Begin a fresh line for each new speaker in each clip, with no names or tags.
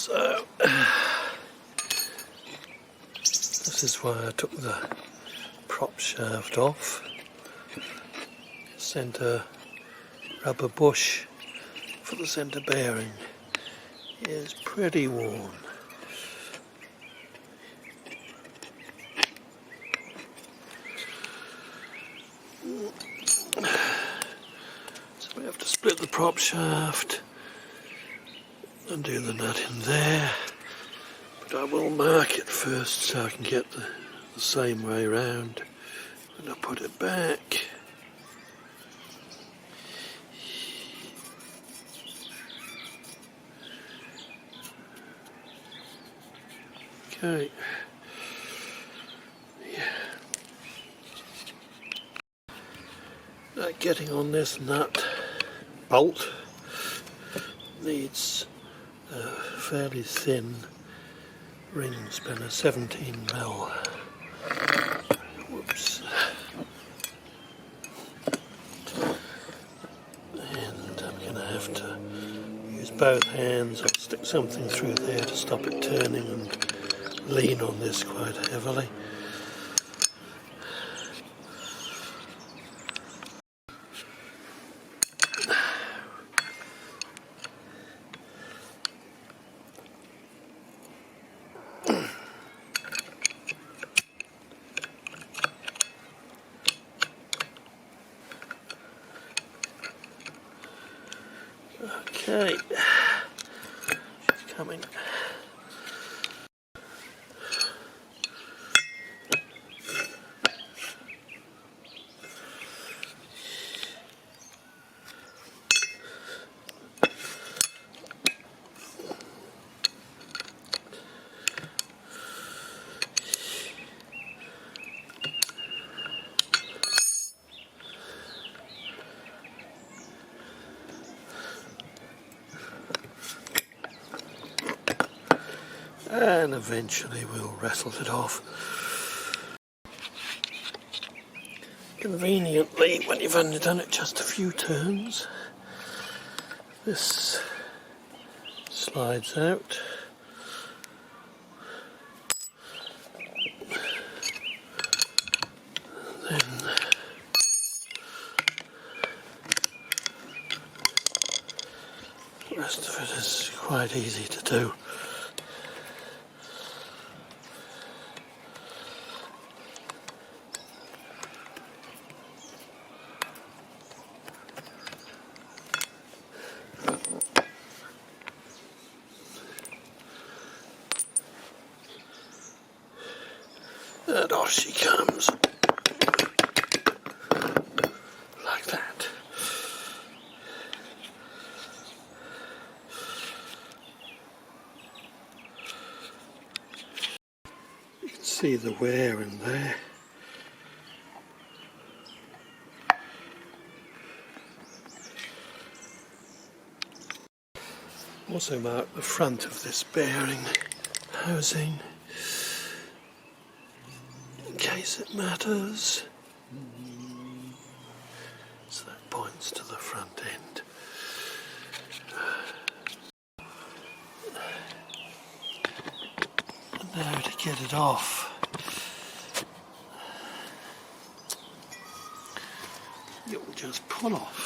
So this is why I took the prop shaft off. Centre rubber bush for the centre bearing is pretty worn. So we have to split the prop shaft and do the nut in there, but I will mark it first so I can get the same way round and I'll put it back. Okay. Yeah. Now getting on this nut bolt needs a fairly thin ring spinner, 17mm. Whoops. And I'm going to have to use both hands. I'll stick something through there to stop it turning and lean on this quite heavily. Okay, she's coming. And eventually we'll wrestle it off. Conveniently, when you've only done it just a few turns, this slides out. Then the rest of it is quite easy to do. And off she comes, like that. You can see the wear in there. Also mark the front of this bearing housing, in case it matters. So that points to the front end. And now to get it off. You'll just pull off.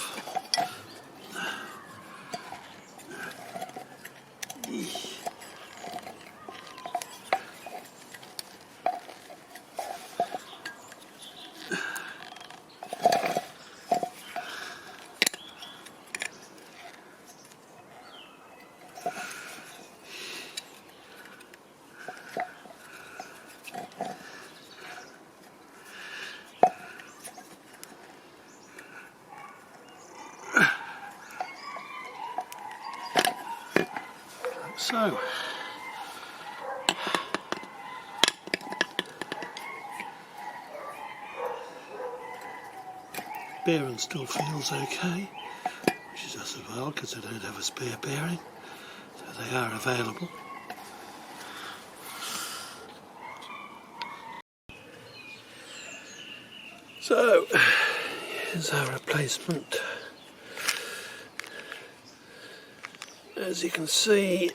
So, bearing still feels okay, which is as well because I don't have a spare bearing, so they are available. So, here's our replacement. As you can see,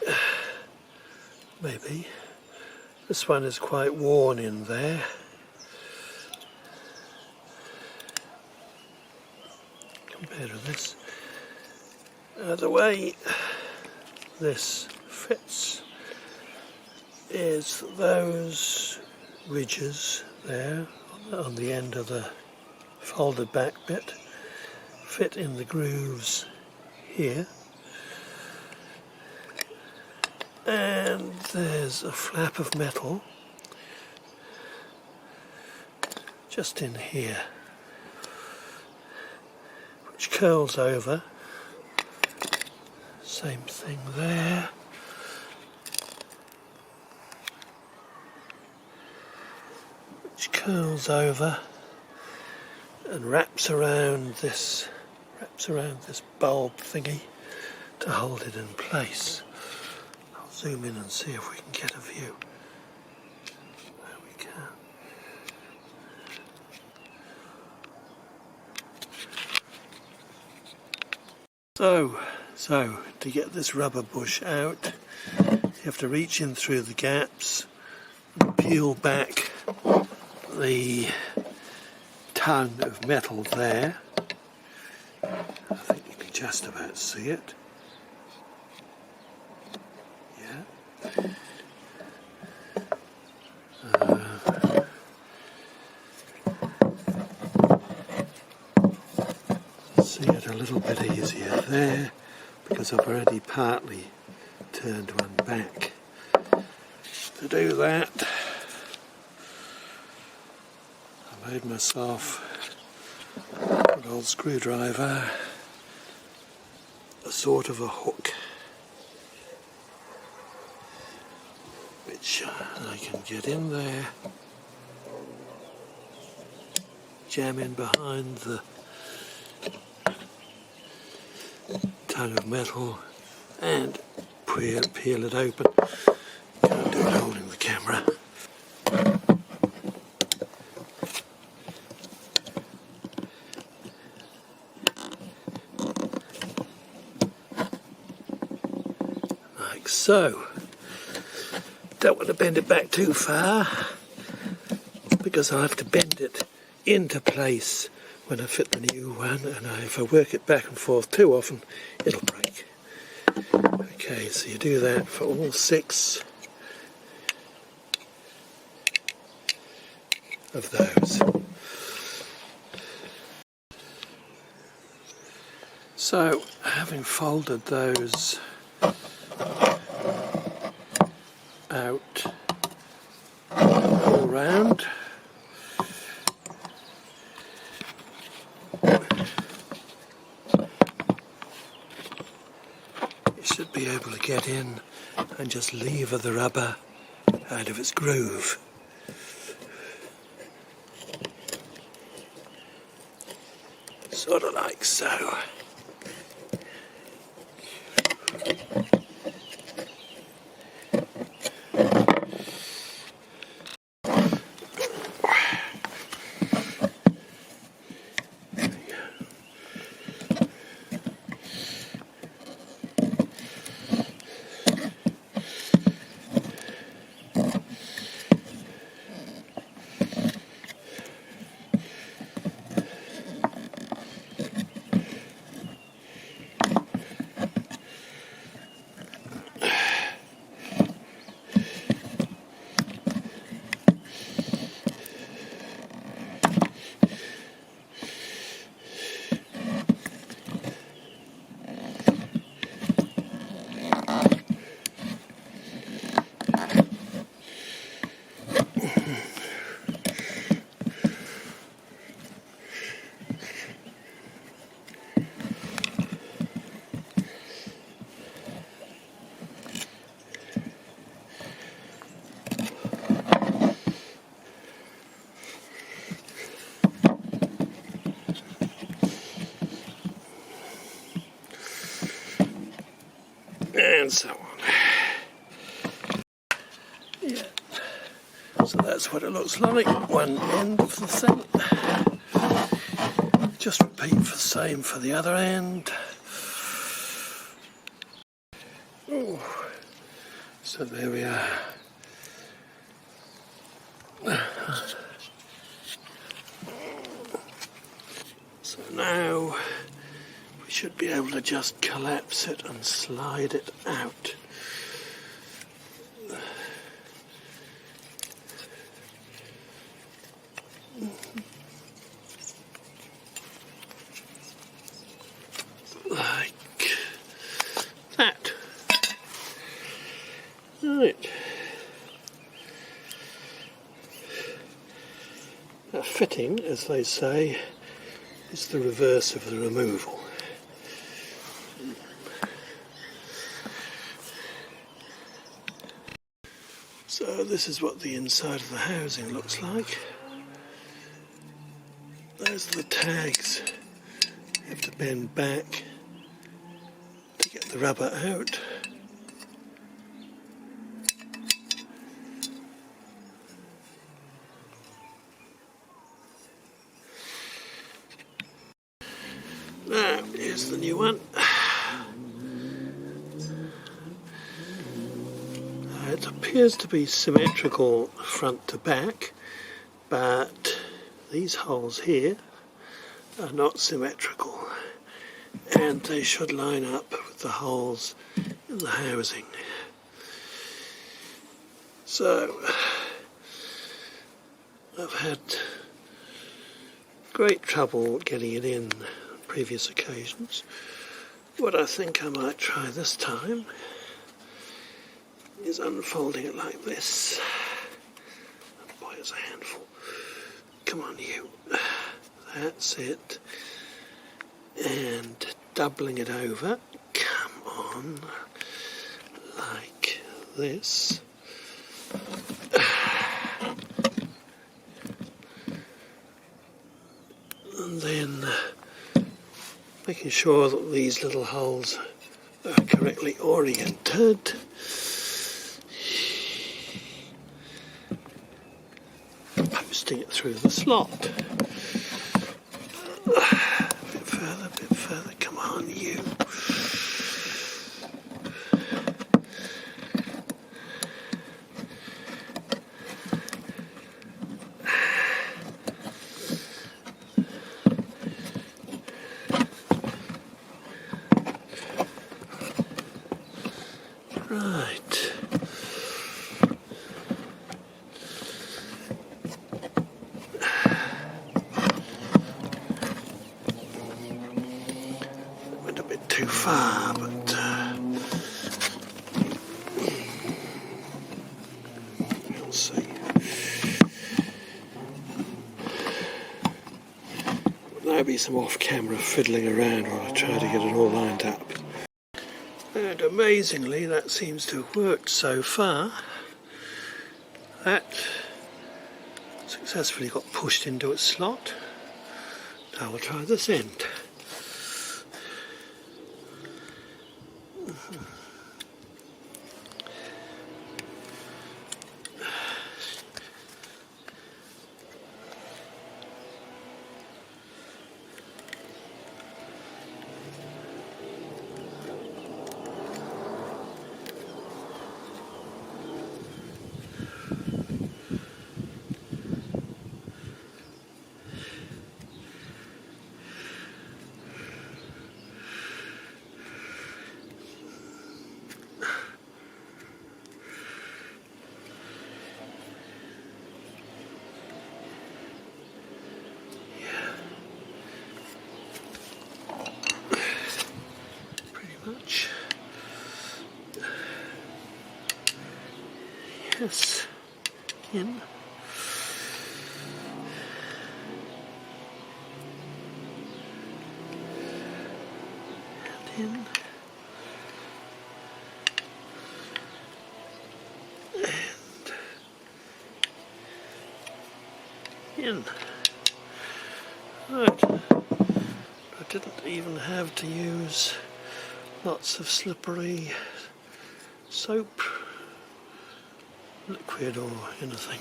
maybe. This one is quite worn in there. Compared to this. The way this fits is those ridges there on the end of the folded back bit fit in the grooves here, and there's a flap of metal just in here which curls over. Same thing there. Which curls over and wraps around this bulb thingy to hold it in place. I'll zoom in and see if we can get a view. There we can. So to get this rubber bush out, you have to reach in through the gaps and peel back the tongue of metal there. I think you can just about see it. Yeah. See it a little bit easier there because I've already partly turned one back. To do that, I made myself an old screwdriver, a sort of a hook, which I can get in there, jam in behind the tongue of metal and peel it open. Can't do it holding the camera. Like so. Don't want to bend it back too far because I have to bend it into place when I fit the new one, and if I work it back and forth too often, it'll break. Okay, so you do that for all 6 of those. So, having folded those out all round, should be able to get in and just lever the rubber out of its groove. Sort of like so. And so on. Yeah. So that's what it looks like, one end of the thing. Just repeat the same for the other end. Ooh. So there we are. So now we should be able to just collapse it and slide it out. Like that. Right. A fitting, as they say, is the reverse of the removal. So this is what the inside of the housing looks like. Those are the tags. You have to bend back to get the rubber out. Now, here's the new one. It appears to be symmetrical front to back, but these holes here are not symmetrical, and they should line up with the holes in the housing. So, I've had great trouble getting it in previous occasions. What I think I might try this time is unfolding it like this. Oh boy, it's a handful. Come on, you. That's it. And doubling it over. Come on. Like this. And then making sure that these little holes are correctly oriented. Posting it through the slot. A bit further, come on you. Right. Went a bit too far, but we'll see. There'll be some off-camera fiddling around while I try to get it all lined up. And amazingly, that seems to have worked so far. That successfully got pushed into its slot. Now we'll try this end. Much. Yes, in. And in. And in. Right. I didn't even have to use lots of slippery soap, liquid or anything.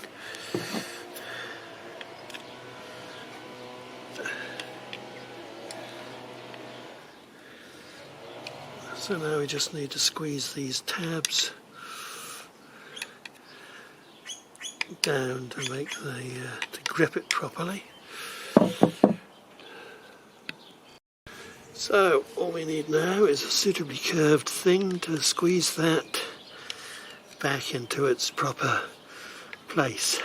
So now we just need to squeeze these tabs down to make to grip it properly. So all we need now is a suitably curved thing to squeeze that back into its proper place.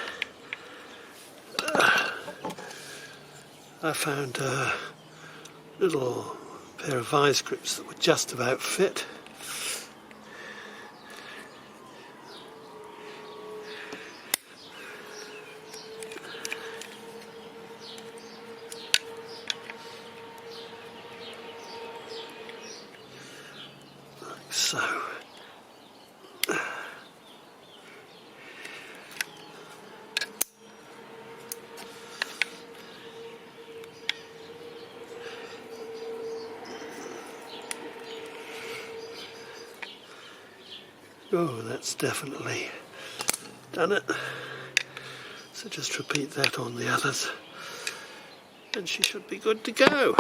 I found a little pair of vicegrips that would just about fit. Like so. Oh, that's definitely done it. So just repeat that on the others and she should be good to go.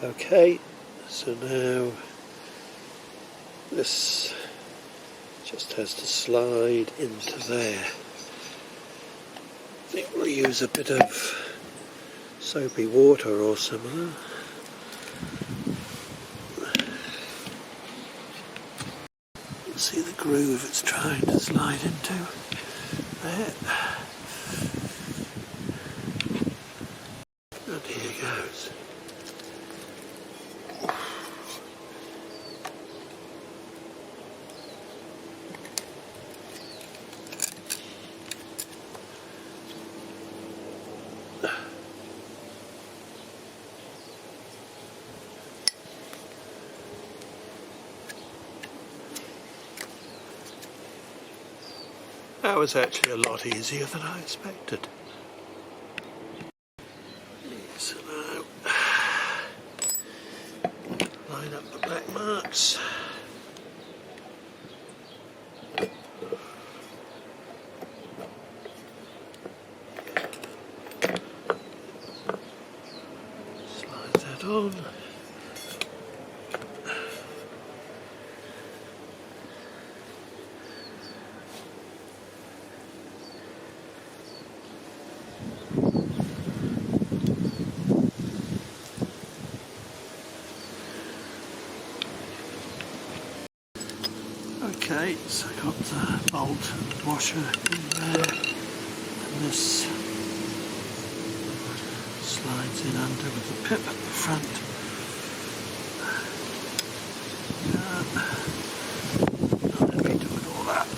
Okay, so now this just has to slide into there. I think we'll use a bit of soapy water or similar. See the groove it's trying to slide into there. And here goes. That was actually a lot easier than I expected. So now, line up the black marks. Slide that on. Okay, so I got the bolt and washer in there, and this slides in under with the pip at the front. Not happy doing all that.